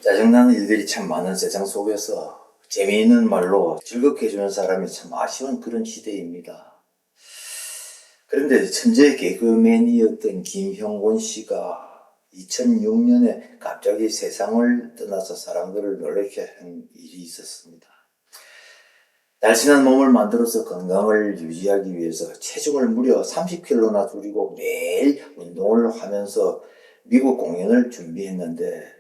짜증나는 일들이 참 많은 세상 속에서 재미있는 말로 즐겁게 해주는 사람이 참 아쉬운 그런 시대입니다. 그런데 천재 개그맨이었던 김형곤 씨가 2006년에 갑자기 세상을 떠나서 사람들을 놀라게 한 일이 있었습니다. 날씬한 몸을 만들어서 건강을 유지하기 위해서 체중을 무려 30kg나 줄이고 매일 운동을 하면서 미국 공연을 준비했는데,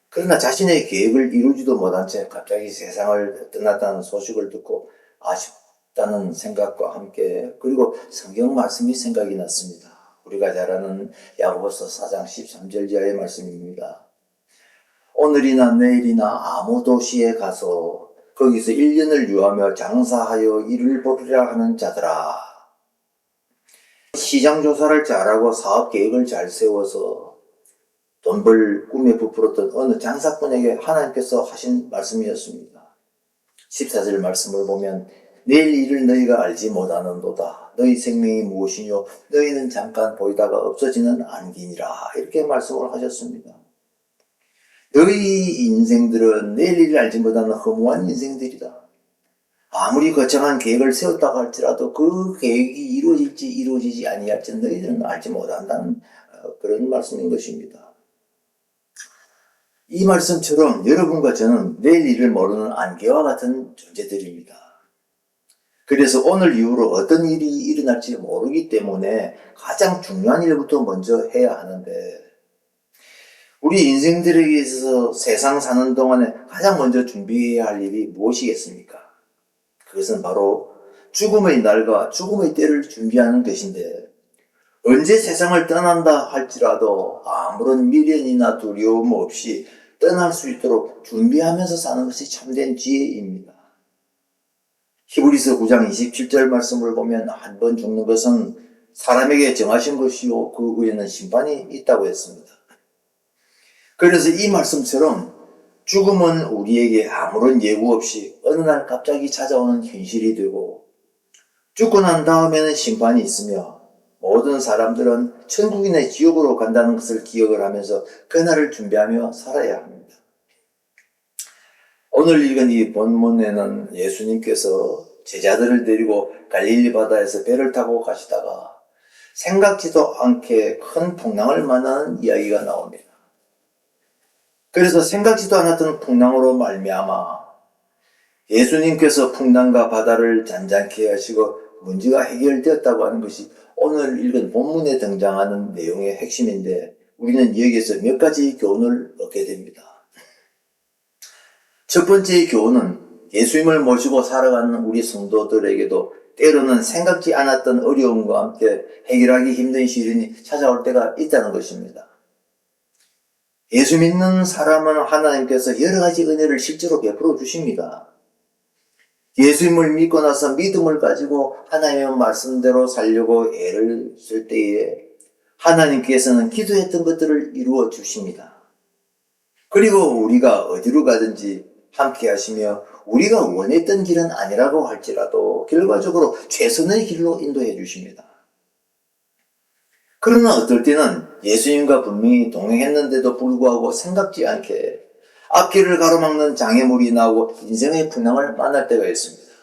그러나 자신의 계획을 이루지도 못한 채 갑자기 세상을 떠났다는 소식을 듣고 아쉽다는 생각과 함께, 그리고 성경 말씀이 생각이 났습니다. 우리가 잘 아는 야고보서 4장 13절 이하의 말씀입니다. 오늘이나 내일이나 아무 도시에 가서 거기서 1년을 유하며 장사하여 일을 벌이라 하는 자들아, 시장 조사를 잘하고 사업 계획을 잘 세워서 돈 벌 꿈에 부풀었던 어느 장사꾼에게 하나님께서 하신 말씀이었습니다. 14절 말씀을 보면 내일 일을 너희가 알지 못하는도다. 너희 생명이 무엇이뇨? 너희는 잠깐 보이다가 없어지는 안개니라. 이렇게 말씀을 하셨습니다. 너희 인생들은 내일 일을 알지 못하는 허무한 인생들이다. 아무리 거창한 계획을 세웠다고 할지라도 그 계획이 이루어질지 이루어지지 아니할지 너희들은 알지 못한다는 그런 말씀인 것입니다. 이 말씀처럼 여러분과 저는 내일 일을 모르는 안개와 같은 존재들입니다. 그래서 오늘 이후로 어떤 일이 일어날지 모르기 때문에 가장 중요한 일부터 먼저 해야 하는데, 우리 인생들에게 있어서 세상 사는 동안에 가장 먼저 준비해야 할 일이 무엇이겠습니까? 그것은 바로 죽음의 날과 죽음의 때를 준비하는 것인데, 언제 세상을 떠난다 할지라도 아무런 미련이나 두려움 없이 떠날 수 있도록 준비하면서 사는 것이 참된 지혜입니다. 히브리서 9장 27절 말씀을 보면 한 번 죽는 것은 사람에게 정하신 것이요 그 후에는 심판이 있다고 했습니다. 그래서 이 말씀처럼 죽음은 우리에게 아무런 예고 없이 어느 날 갑자기 찾아오는 현실이 되고, 죽고 난 다음에는 심판이 있으며 모든 사람들은 천국이나 지옥으로 간다는 것을 기억을 하면서 그날을 준비하며 살아야 합니다. 오늘 읽은 이 본문에는 예수님께서 제자들을 데리고 갈릴리 바다에서 배를 타고 가시다가 생각지도 않게 큰 풍랑을 만나는 이야기가 나옵니다. 그래서 생각지도 않았던 풍랑으로 말미암아 예수님께서 풍랑과 바다를 잔잔케 하시고 문제가 해결되었다고 하는 것이 오늘 읽은 본문에 등장하는 내용의 핵심인데, 우리는 여기에서 몇 가지 교훈을 얻게 됩니다. 첫 번째 교훈은 예수님을 모시고 살아가는 우리 성도들에게도 때로는 생각지 않았던 어려움과 함께 해결하기 힘든 시련이 찾아올 때가 있다는 것입니다. 예수 믿는 사람은 하나님께서 여러 가지 은혜를 실제로 베풀어 주십니다. 예수님을 믿고 나서 믿음을 가지고 하나님의 말씀대로 살려고 애를 쓸 때에 하나님께서는 기도했던 것들을 이루어 주십니다. 그리고 우리가 어디로 가든지 함께 하시며 우리가 원했던 길은 아니라고 할지라도 결과적으로 최선의 길로 인도해 주십니다. 그러나 어떨 때는 예수님과 분명히 동행했는데도 불구하고 생각지 않게 앞길을 가로막는 장애물이 나오고 인생의 풍랑을 만날 때가 있습니다.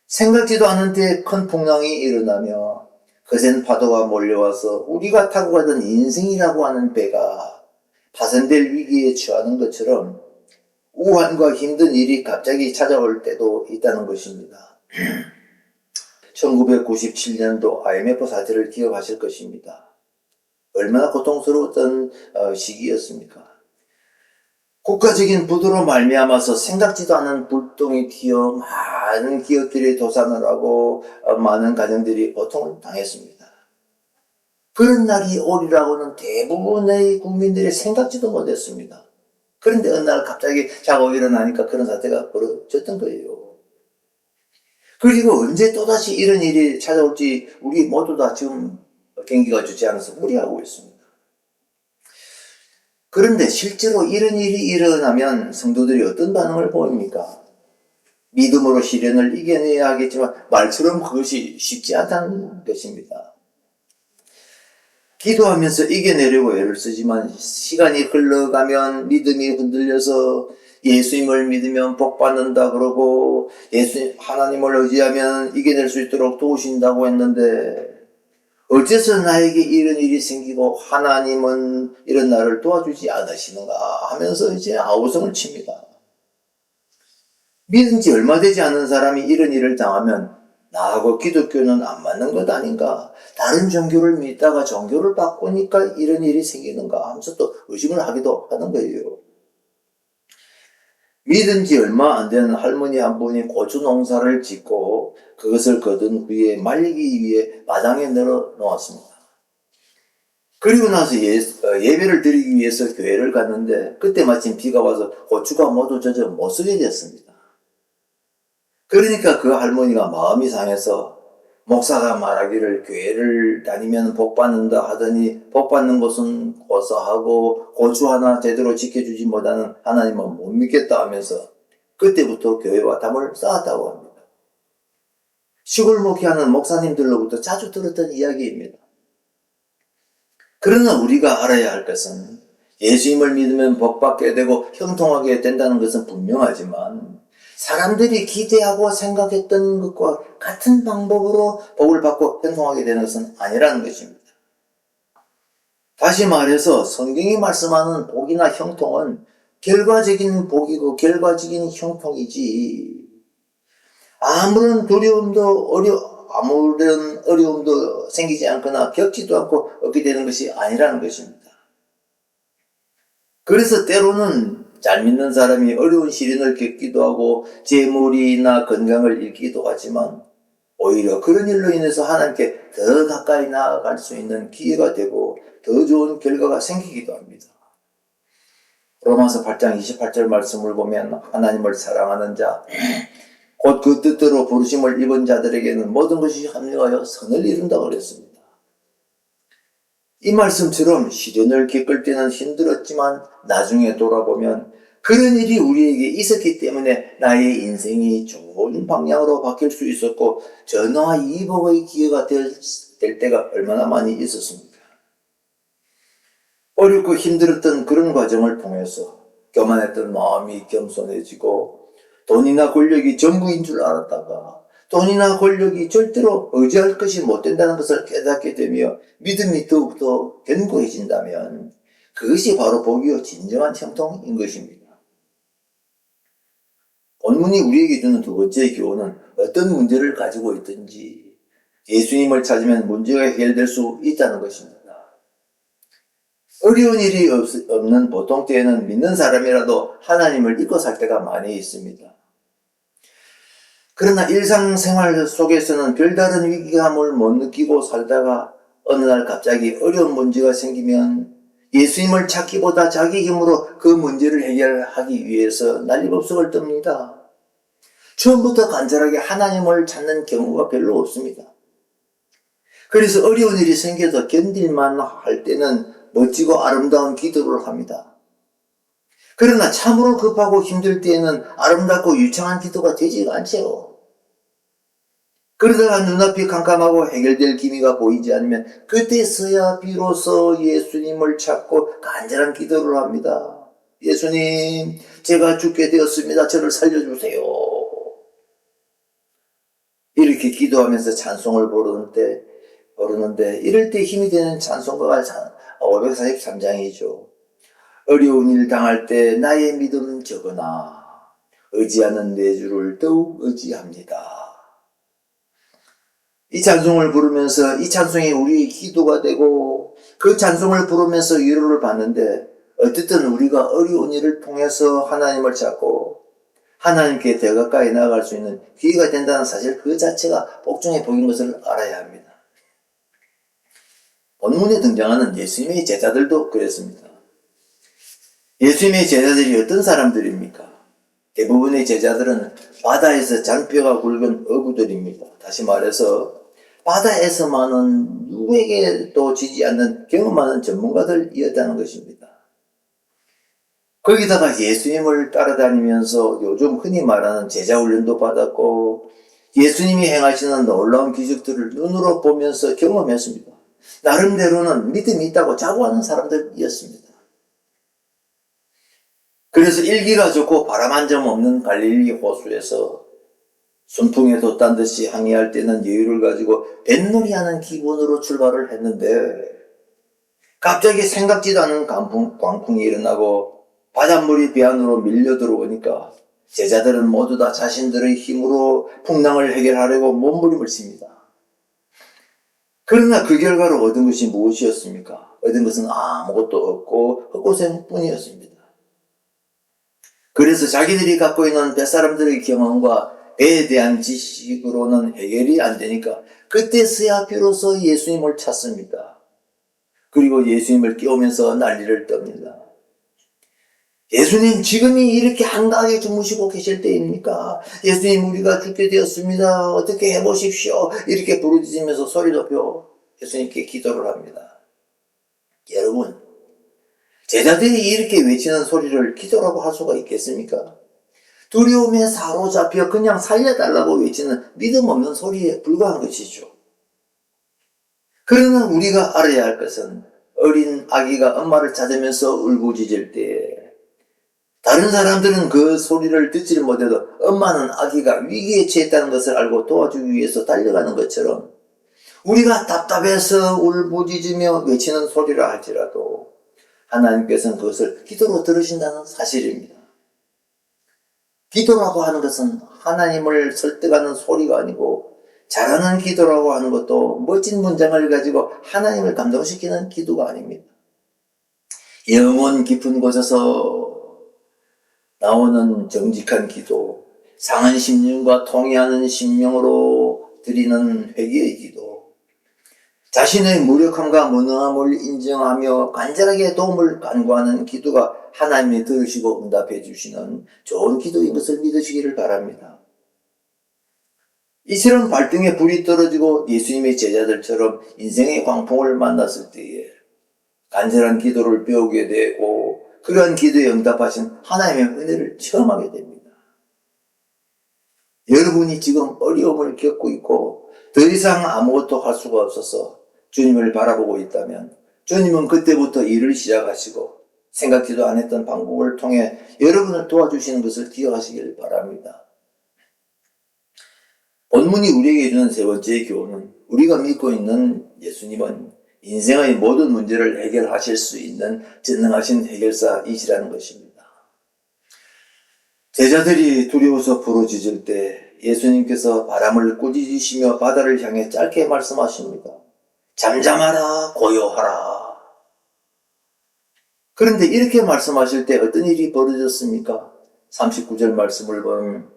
생각지도 않은 때에 큰 풍랑이 일어나며 거센 파도가 몰려와서 우리가 타고 가던 인생이라고 하는 배가 파손될 위기에 처하는 것처럼 우환과 힘든 일이 갑자기 찾아올 때도 있다는 것입니다. 1997년도 IMF 사태를 기억하실 것입니다. 얼마나 고통스러웠던 시기였습니까? 국가적인 부도로 말미암아서 생각지도 않은 불똥이 튀어 많은 기업들이 도산을 하고 많은 가정들이 고통을 당했습니다. 그런 날이 오리라고는 대부분의 국민들이 생각지도 못했습니다. 그런데 어느 날 갑자기 자고 일어나니까 그런 사태가 벌어졌던 거예요. 그리고 언제 또다시 이런 일이 찾아올지 우리 모두 다 지금 경기가 좋지 않아서 우려하고 있습니다. 그런데 실제로 이런 일이 일어나면 성도들이 어떤 반응을 보입니까? 믿음으로 시련을 이겨내야 하겠지만 말처럼 그것이 쉽지 않다는 것입니다. 기도하면서 이겨내려고 애를 쓰지만 시간이 흘러가면 믿음이 흔들려서 예수님을 믿으면 복 받는다 그러고 하나님을 의지하면 이겨낼 수 있도록 도우신다고 했는데 어째서 나에게 이런 일이 생기고 하나님은 이런 나를 도와주지 않으시는가 하면서 이제 아우성을 칩니다. 믿은 지 얼마 되지 않은 사람이 이런 일을 당하면 나하고 기독교는 안 맞는 것 아닌가? 다른 종교를 믿다가 종교를 바꾸니까 이런 일이 생기는가 하면서 또 의심을 하기도 하는 거예요. 믿은 지 얼마 안 되는 할머니 한 분이 고추 농사를 짓고 그것을 거둔 후에 말리기 위해 마당에 널어 놓았습니다. 그리고 나서 예배를 드리기 위해서 교회를 갔는데 그때 마침 비가 와서 고추가 모두 젖어 못 쓰게 됐습니다. 그러니까 그 할머니가 마음이 상해서 목사가 말하기를 교회를 다니면 복 받는다 하더니 복 받는 것은 고사하고 고추 하나 제대로 지켜주지 못하는 하나님은 못 믿겠다 하면서 그때부터 교회와 담을 쌓았다고 합니다. 시골 목회하는 목사님들로부터 자주 들었던 이야기입니다. 그러나 우리가 알아야 할 것은 예수님을 믿으면 복 받게 되고 형통하게 된다는 것은 분명하지만 사람들이 기대하고 생각했던 것과 같은 방법으로 복을 받고 형통하게 되는 것은 아니라는 것입니다. 다시 말해서 성경이 말씀하는 복이나 형통은 결과적인 복이고 결과적인 형통이지 아무런 어려움도 생기지 않거나 겪지도 않고 얻게 되는 것이 아니라는 것입니다. 그래서 때로는 잘 믿는 사람이 어려운 시련을 겪기도 하고 재물이나 건강을 잃기도 하지만 오히려 그런 일로 인해서 하나님께 더 가까이 나아갈 수 있는 기회가 되고 더 좋은 결과가 생기기도 합니다. 로마서 8장 28절 말씀을 보면 하나님을 사랑하는 자 곧 그 뜻대로 부르심을 입은 자들에게는 모든 것이 합력하여 선을 이룬다고 그랬습니다. 이 말씀처럼 시련을 겪을 때는 힘들었지만 나중에 돌아보면 그런 일이 우리에게 있었기 때문에 나의 인생이 좋은 방향으로 바뀔 수 있었고 전화 이복의 기회가 될 때가 얼마나 많이 있었습니까? 어렵고 힘들었던 그런 과정을 통해서 교만했던 마음이 겸손해지고 돈이나 권력이 전부인 줄 알았다가 돈이나 권력이 절대로 의지할 것이 못 된다는 것을 깨닫게 되며 믿음이 더욱더 견고해진다면 그것이 바로 복이요 진정한 형통인 것입니다. 본문이 우리에게 주는 두 번째 교훈은 어떤 문제를 가지고 있든지 예수님을 찾으면 문제가 해결될 수 있다는 것입니다. 어려운 일이 없는 보통 때에는 믿는 사람이라도 하나님을 잊고 살 때가 많이 있습니다. 그러나 일상생활 속에서는 별다른 위기감을 못 느끼고 살다가 어느 날 갑자기 어려운 문제가 생기면 예수님을 찾기보다 자기 힘으로 그 문제를 해결하기 위해서 난리법석을 뜹니다. 처음부터 간절하게 하나님을 찾는 경우가 별로 없습니다. 그래서 어려운 일이 생겨서 견딜만 할 때는 멋지고 아름다운 기도를 합니다. 그러나 참으로 급하고 힘들 때에는 아름답고 유창한 기도가 되지가 않죠. 그러다가 눈앞이 캄캄하고 해결될 기미가 보이지 않으면 그때서야 비로소 예수님을 찾고 간절한 기도를 합니다. 예수님, 제가 죽게 되었습니다. 저를 살려주세요. 이렇게 기도하면서 찬송을 부르는데 이럴 때 힘이 되는 찬송가가 543장이죠. 어려운 일 당할 때 나의 믿음 적으나 의지하는 내 주를 더욱 의지합니다. 이 찬송을 부르면서 이 찬송이 우리의 기도가 되고 그 찬송을 부르면서 위로를 받는데 어쨌든 우리가 어려운 일을 통해서 하나님을 찾고 하나님께 더 가까이 나아갈 수 있는 기회가 된다는 사실 그 자체가 복 중의 복인 것을 알아야 합니다. 본문에 등장하는 예수님의 제자들도 그랬습니다. 예수님의 제자들이 어떤 사람들입니까? 대부분의 제자들은 바다에서 잔뼈가 굵은 어부들입니다. 다시 말해서 바다에서만은 누구에게도 지지 않는 경험 많은 전문가들이었다는 것입니다. 거기다가 예수님을 따라다니면서 요즘 흔히 말하는 제자 훈련도 받았고 예수님이 행하시는 놀라운 기적들을 눈으로 보면서 경험했습니다. 나름대로는 믿음이 있다고 자부하는 사람들이었습니다. 그래서 일기가 좋고 바람 한 점 없는 갈릴리 호수에서 순풍에 돛단 듯이 항해할 때는 여유를 가지고 뱃놀이하는 기분으로 출발을 했는데 갑자기 생각지도 않은 광풍이 일어나고 바닷물이 배 안으로 밀려 들어오니까 제자들은 모두 다 자신들의 힘으로 풍랑을 해결하려고 몸부림을 칩니다. 그러나 그 결과로 얻은 것이 무엇이었습니까? 얻은 것은 아무것도 없고 헛고생뿐이었습니다. 그래서 자기들이 갖고 있는 뱃사람들의 경험과 배에 대한 지식으로는 해결이 안 되니까 그때서야 비로소 예수님을 찾습니다. 그리고 예수님을 깨우면서 난리를 떱니다. 예수님, 지금이 이렇게 한가하게 주무시고 계실 때입니까? 예수님, 우리가 죽게 되었습니다. 어떻게 해보십시오. 이렇게 부르짖으면서 소리 높여 예수님께 기도를 합니다. 여러분, 제자들이 이렇게 외치는 소리를 기도라고 할 수가 있겠습니까? 두려움에 사로잡혀 그냥 살려달라고 외치는 믿음 없는 소리에 불과한 것이죠. 그러나 우리가 알아야 할 것은 어린 아기가 엄마를 찾으면서 울부짖을 때 다른 사람들은 그 소리를 듣지를 못해도 엄마는 아기가 위기에 처했다는 것을 알고 도와주기 위해서 달려가는 것처럼 우리가 답답해서 울부짖으며 외치는 소리라 할지라도 하나님께서는 그것을 기도로 들으신다는 사실입니다. 기도라고 하는 것은 하나님을 설득하는 소리가 아니고 잘하는 기도라고 하는 것도 멋진 문장을 가지고 하나님을 감동시키는 기도가 아닙니다. 영혼 깊은 곳에서 나오는 정직한 기도, 상한 심령과 통해하는 심령으로 드리는 회개의 기도, 자신의 무력함과 무능함을 인정하며 간절하게 도움을 간구하는 기도가 하나님이 들으시고 응답해 주시는 좋은 기도인 것을 믿으시기를 바랍니다. 이처럼 발등에 불이 떨어지고 예수님의 제자들처럼 인생의 광풍을 만났을 때에 간절한 기도를 배우게 되고 그러한 기도에 응답하신 하나님의 은혜를 체험하게 됩니다. 여러분이 지금 어려움을 겪고 있고 더 이상 아무것도 할 수가 없어서 주님을 바라보고 있다면 주님은 그때부터 일을 시작하시고 생각지도 않았던 방법을 통해 여러분을 도와주시는 것을 기억하시길 바랍니다. 본문이 우리에게 주는 세 번째 교훈은 우리가 믿고 있는 예수님은 인생의 모든 문제를 해결하실 수 있는 전능하신 해결사이시라는 것입니다. 제자들이 두려워서 부르짖을 때 예수님께서 바람을 꾸짖으시며 바다를 향해 짧게 말씀하십니다. 잠잠하라, 고요하라. 그런데 이렇게 말씀하실 때 어떤 일이 벌어졌습니까? 39절 말씀을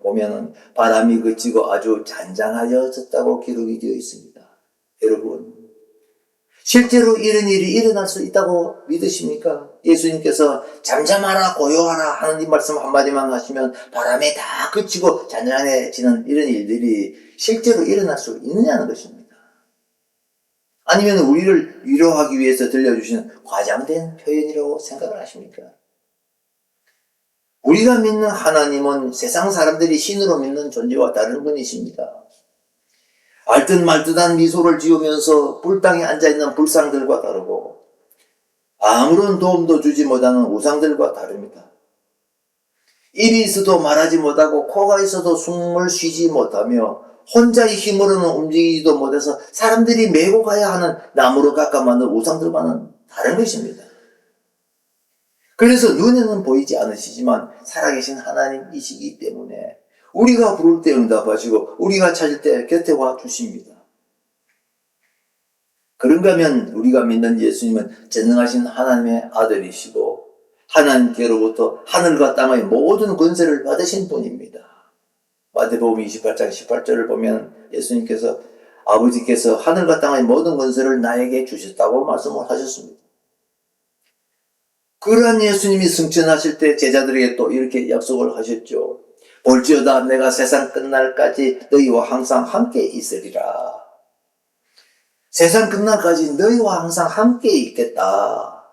보면 바람이 그치고 아주 잔잔하여졌다고 기록이 되어 있습니다. 여러분, 실제로 이런 일이 일어날 수 있다고 믿으십니까? 예수님께서 잠잠하라, 고요하라 하는 이 말씀 한마디만 하시면 바람이 다 그치고 잔잔해지는 이런 일들이 실제로 일어날 수 있느냐는 것입니다. 아니면 우리를 위로하기 위해서 들려주시는 과장된 표현이라고 생각을 하십니까? 우리가 믿는 하나님은 세상 사람들이 신으로 믿는 존재와 다른 분이십니다. 알듯 말듯한 미소를 지으면서 불당에 앉아있는 불상들과 다르고 아무런 도움도 주지 못하는 우상들과 다릅니다. 입이 있어도 말하지 못하고 코가 있어도 숨을 쉬지 못하며 혼자의 힘으로는 움직이지도 못해서 사람들이 메고 가야 하는 나무로 깎아 만든 우상들과는 다른 것입니다. 그래서 눈에는 보이지 않으시지만 살아계신 하나님이시기 때문에 우리가 부를 때 응답하시고 우리가 찾을 때 곁에 와 주십니다. 그런가 하면 우리가 믿는 예수님은 전능하신 하나님의 아들이시고 하나님께로부터 하늘과 땅의 모든 권세를 받으신 분입니다. 마태복음 28장 18절을 보면 예수님께서 아버지께서 하늘과 땅의 모든 권세를 나에게 주셨다고 말씀을 하셨습니다. 그러한 예수님이 승천하실 때 제자들에게 또 이렇게 약속을 하셨죠. 볼지어다 내가 세상 끝날까지 너희와 항상 함께 있으리라. 세상 끝날까지 너희와 항상 함께 있겠다.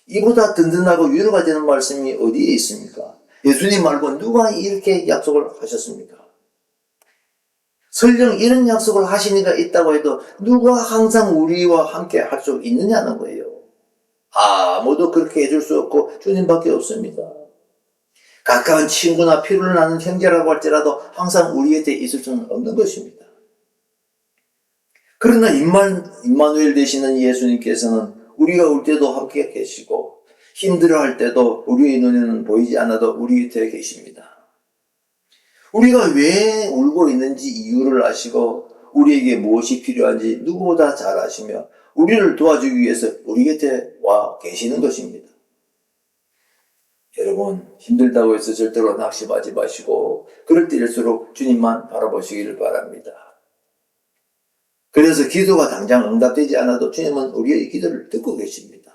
이보다 든든하고 위로가 되는 말씀이 어디에 있습니까? 예수님 말고 누가 이렇게 약속을 하셨습니까? 설령 이런 약속을 하신 이가 있다고 해도 누가 항상 우리와 함께 할 수 있느냐는 거예요. 아무도 그렇게 해줄 수 없고 주님밖에 없습니다. 가까운 친구나 피를 나는 형제라고 할지라도 항상 우리 곁에 있을 수는 없는 것입니다. 그러나 임마누엘 되시는 예수님께서는 우리가 올 때도 함께 계시고 힘들어할 때도 우리의 눈에는 보이지 않아도 우리 곁에 계십니다. 우리가 왜 울고 있는지 이유를 아시고 우리에게 무엇이 필요한지 누구보다 잘 아시며 우리를 도와주기 위해서 우리 곁에 와 계시는 것입니다. 여러분, 힘들다고 해서 절대로 낙심하지 마시고 그럴 때일수록 주님만 바라보시기를 바랍니다. 그래서 기도가 당장 응답되지 않아도 주님은 우리의 기도를 듣고 계십니다.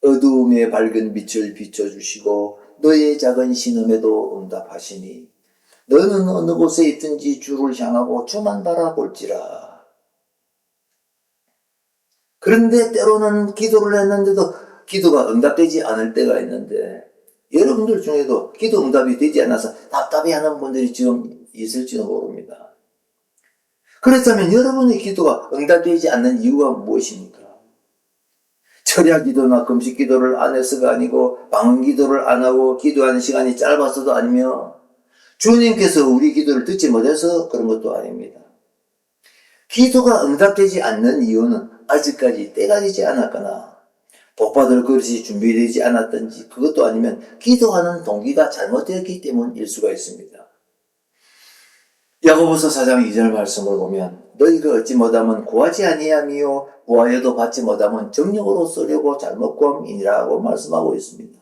어두움에 밝은 빛을 비춰주시고 너의 작은 신음에도 응답하시니 너는 어느 곳에 있든지 주를 향하고 주만 바라볼지라. 그런데 때로는 기도를 했는데도 기도가 응답되지 않을 때가 있는데 여러분들 중에도 기도 응답이 되지 않아서 답답해하는 분들이 지금 있을지도 모릅니다. 그렇다면 여러분의 기도가 응답되지 않는 이유가 무엇입니까? 철야 기도나 금식 기도를 안 해서가 아니고 방언 기도를 안 하고 기도하는 시간이 짧아서도 아니며 주님께서 우리 기도를 듣지 못해서 그런 것도 아닙니다. 기도가 응답되지 않는 이유는 아직까지 때가 되지 않았거나 복받을 그릇이 준비되지 않았든지 그것도 아니면 기도하는 동기가 잘못되었기 때문일 수가 있습니다. 야고보서 4장 2절 말씀을 보면 너희가 얻지 못하면 구하지 아니하며 구하여도 받지 못하면 정욕으로 쓰려고 잘못 구함이니라고 말씀하고 있습니다.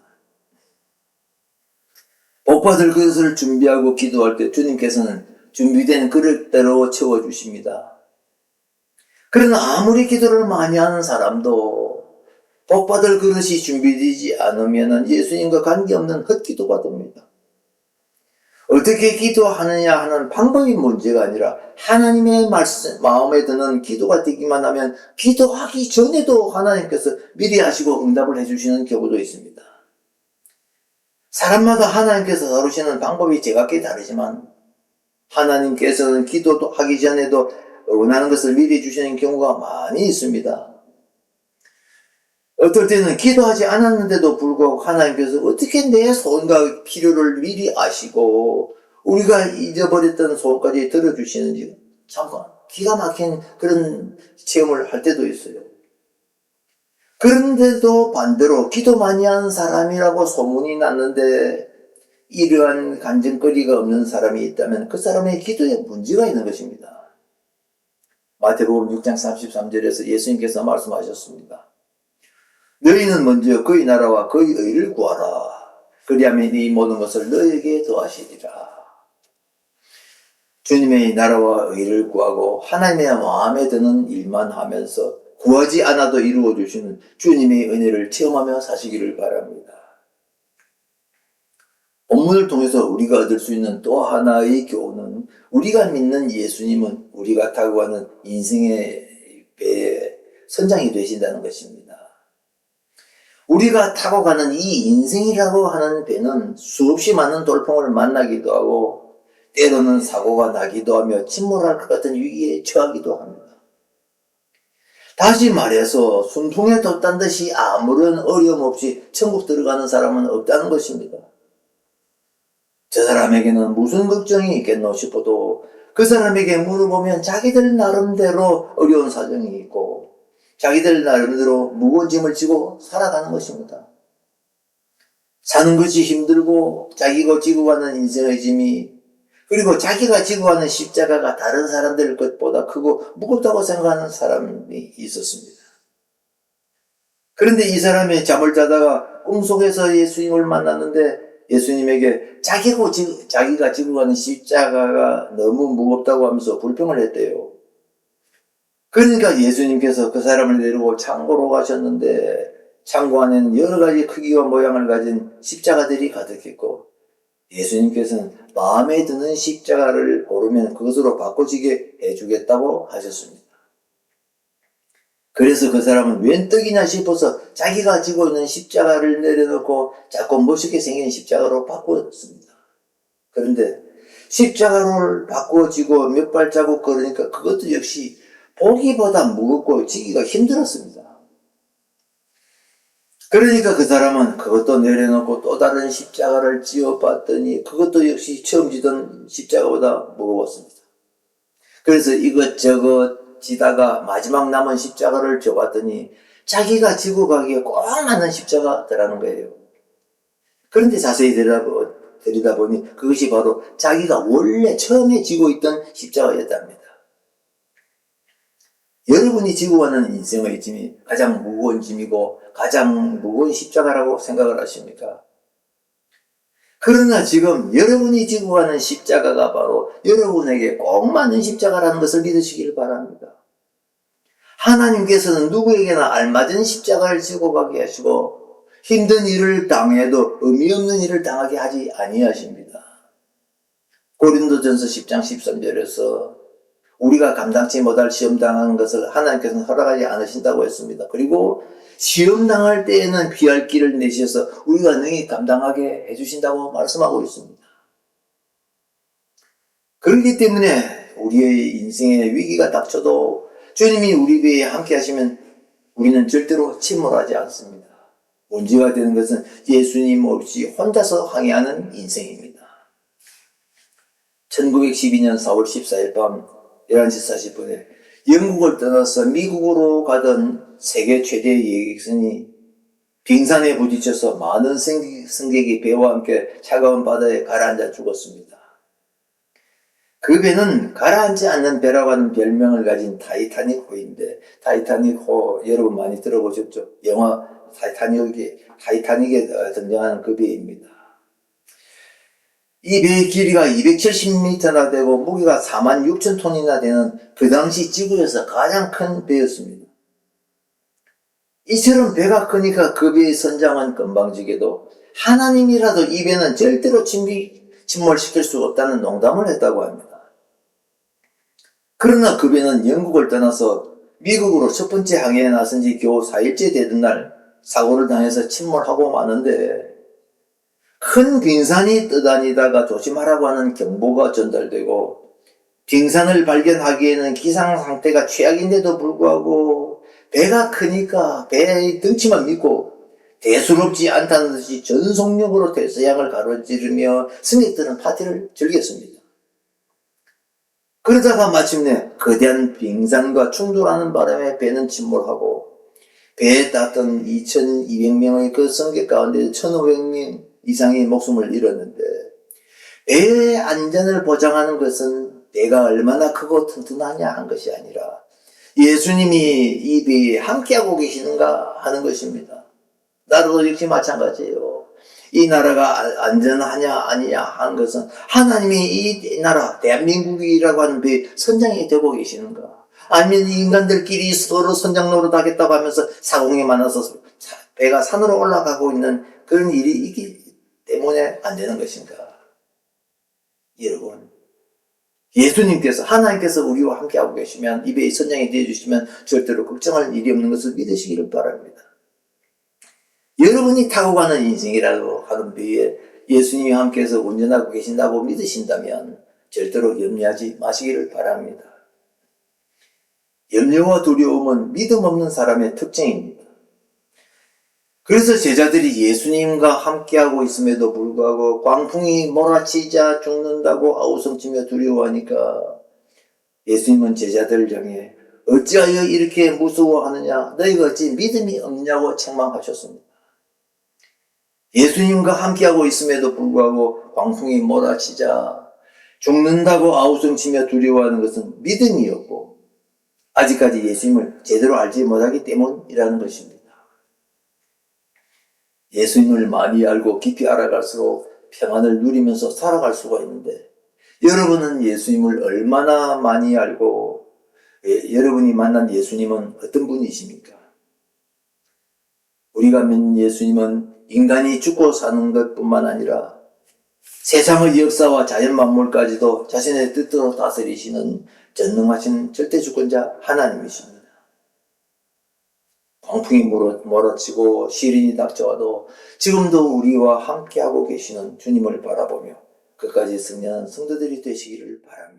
복받을 그릇을 준비하고 기도할 때 주님께서는 준비된 그릇대로 채워주십니다. 그러나 아무리 기도를 많이 하는 사람도 복받을 그릇이 준비되지 않으면 예수님과 관계없는 헛기도가 됩니다. 어떻게 기도하느냐 하는 방법이 문제가 아니라 하나님의 말씀, 마음에 드는 기도가 되기만 하면 기도하기 전에도 하나님께서 미리 하시고 응답을 해주시는 경우도 있습니다. 사람마다 하나님께서 다루시는 방법이 제각기 다르지만 하나님께서는 기도도 하기 전에도 원하는 것을 미리 주시는 경우가 많이 있습니다. 어떨 때는 기도하지 않았는데도 불구하고 하나님께서 어떻게 내 소원과 필요를 미리 아시고 우리가 잊어버렸던 소원까지 들어주시는지 참 기가 막힌 그런 체험을 할 때도 있어요. 그런데도 반대로 기도 많이 하는 사람이라고 소문이 났는데 이러한 간증거리가 없는 사람이 있다면 그 사람의 기도에 문제가 있는 것입니다. 마태복음 6장 33절에서 예수님께서 말씀하셨습니다. 너희는 먼저 그의 나라와 그의 의를 구하라. 그리하면 이 모든 것을 너희에게 더하시리라. 주님의 나라와 의를 구하고 하나님의 마음에 드는 일만 하면서 구하지 않아도 이루어 주시는 주님의 은혜를 체험하며 사시기를 바랍니다. 본문을 통해서 우리가 얻을 수 있는 또 하나의 교훈은 우리가 믿는 예수님은 우리가 타고 가는 인생의 배에 선장이 되신다는 것입니다. 우리가 타고 가는 이 인생이라고 하는 배는 수없이 많은 돌풍을 만나기도 하고 때로는 사고가 나기도 하며 침몰할 것 같은 위기에 처하기도 합니다. 다시 말해서 순풍에 돛단 듯이 아무런 어려움 없이 천국 들어가는 사람은 없다는 것입니다. 저 사람에게는 무슨 걱정이 있겠노 싶어도 그 사람에게 물어보면 자기들 나름대로 어려운 사정이 있고 자기들 나름대로 무거운 짐을 지고 살아가는 것입니다. 사는 것이 힘들고 자기가 지고 가는 인생의 짐이 그리고 자기가 지고 가는 십자가가 다른 사람들 것보다 크고 무겁다고 생각하는 사람이 있었습니다. 그런데 이 사람이 잠을 자다가 꿈속에서 예수님을 만났는데 예수님에게 자기가 지고 가는 십자가가 너무 무겁다고 하면서 불평을 했대요. 그러니까 예수님께서 그 사람을 데리고 창고로 가셨는데 창고 안에는 여러 가지 크기와 모양을 가진 십자가들이 가득했고 예수님께서는 마음에 드는 십자가를 고르면 그것으로 바꿔지게 해주겠다고 하셨습니다. 그래서 그 사람은 웬 떡이냐 싶어서 자기가 지고 있는 십자가를 내려놓고 자꾸 멋있게 생긴 십자가로 바꾸었습니다. 그런데 십자가를 바꿔지고 몇 발자국 걸으니까 그것도 역시 보기보다 무겁고 지기가 힘들었습니다. 그러니까 그 사람은 그것도 내려놓고 또 다른 십자가를 지어봤더니 그것도 역시 처음 지던 십자가보다 무거웠습니다. 그래서 이것저것 지다가 마지막 남은 십자가를 져봤더니 자기가 지고 가기에 꼭 맞는 십자가더라는 거예요. 그런데 자세히 들여다보니 그것이 바로 자기가 원래 처음에 지고 있던 십자가였답니다. 여러분이 지고 가는 인생의 짐이 가장 무거운 짐이고 가장 무거운 십자가라고 생각을 하십니까? 그러나 지금 여러분이 지고 가는 십자가가 바로 여러분에게 꼭 맞는 십자가라는 것을 믿으시길 바랍니다. 하나님께서는 누구에게나 알맞은 십자가를 지고 가게 하시고 힘든 일을 당해도 의미 없는 일을 당하게 하지 아니하십니다. 고린도전서 10장 13절에서 우리가 감당치 못할 시험 당하는 것을 하나님께서는 허락하지 않으신다고 했습니다. 그리고 시험 당할 때에는 피할 길을 내셔서 우리가 능히 감당하게 해주신다고 말씀하고 있습니다. 그렇기 때문에 우리의 인생에 위기가 닥쳐도 주님이 우리 배에 함께 하시면 우리는 절대로 침몰하지 않습니다. 문제가 되는 것은 예수님 없이 혼자서 항해하는 인생입니다. 1912년 4월 14일 밤 11시 40분에 영국을 떠나서 미국으로 가던 세계 최대의 여객선이 빙산에 부딪혀서 많은 승객이 배와 함께 차가운 바다에 가라앉아 죽었습니다. 그 배는 가라앉지 않는 배라고 하는 별명을 가진 타이타닉호인데, 타이타닉호 여러분 많이 들어보셨죠? 영화 타이타닉에 등장하는 그 배입니다. 이 배의 길이가 270m나 되고 무게가 46,000톤이나 되는 그 당시 지구에서 가장 큰 배였습니다. 이처럼 배가 크니까 그 배의 선장은 건방지게도 하나님이라도 이 배는 절대로 침몰시킬 수 없다는 농담을 했다고 합니다. 그러나 그 배는 영국을 떠나서 미국으로 첫 번째 항해에 나선 지 겨우 4일째 되던 날 사고를 당해서 침몰하고 마는데 큰 빙산이 떠다니다가 조심하라고 하는 경보가 전달되고 빙산을 발견하기에는 기상 상태가 최악인데도 불구하고 배가 크니까 배의 덩치만 믿고 대수롭지 않다는 듯이 전속력으로 대서양을 가로지르며 승객들은 파티를 즐겼습니다. 그러다가 마침내 거대한 빙산과 충돌하는 바람에 배는 침몰하고 배에 탔던 2,200명의 그 승객 가운데 1,500명 이상의 목숨을 잃었는데 배의 안전을 보장하는 것은 배가 얼마나 크고 튼튼하냐 한 것이 아니라 예수님이 이 배에 함께하고 계시는가 하는 것입니다. 나라도 역시 마찬가지예요. 이 나라가 안전하냐 아니냐 한 것은 하나님이 이 나라 대한민국이라고 하는 배의 선장이 되고 계시는가, 아니면 인간들끼리 서로 선장 노릇하겠다고 하면서 사공이 많아서 배가 산으로 올라가고 있는 그런 일이 있기 때문에 안 되는 것인가. 여러분, 예수님께서 하나님께서 우리와 함께하고 계시면 이 배의 선장이 되어주시면 절대로 걱정할 일이 없는 것을 믿으시기를 바랍니다. 여러분이 타고 가는 인생이라고 하는 배에 예수님이 함께해서 운전하고 계신다고 믿으신다면 절대로 염려하지 마시기를 바랍니다. 염려와 두려움은 믿음 없는 사람의 특징입니다. 그래서 제자들이 예수님과 함께하고 있음에도 불구하고 광풍이 몰아치자 죽는다고 아우성치며 두려워하니까 예수님은 제자들을 향해 어찌하여 이렇게 무서워하느냐, 너희가 어찌 믿음이 없냐고 책망하셨습니다. 예수님과 함께하고 있음에도 불구하고 광풍이 몰아치자 죽는다고 아우성치며 두려워하는 것은 믿음이 없고 아직까지 예수님을 제대로 알지 못하기 때문이라는 것입니다. 예수님을 많이 알고 깊이 알아갈수록 평안을 누리면서 살아갈 수가 있는데, 여러분은 예수님을 얼마나 많이 알고 여러분이 만난 예수님은 어떤 분이십니까? 우리가 믿는 예수님은 인간이 죽고 사는 것뿐만 아니라 세상의 역사와 자연 만물까지도 자신의 뜻대로 다스리시는 전능하신 절대주권자 하나님이십니다. 광풍이 몰아치고 시련이 닥쳐와도 지금도 우리와 함께하고 계시는 주님을 바라보며 끝까지 승리하는 성도들이 되시기를 바랍니다.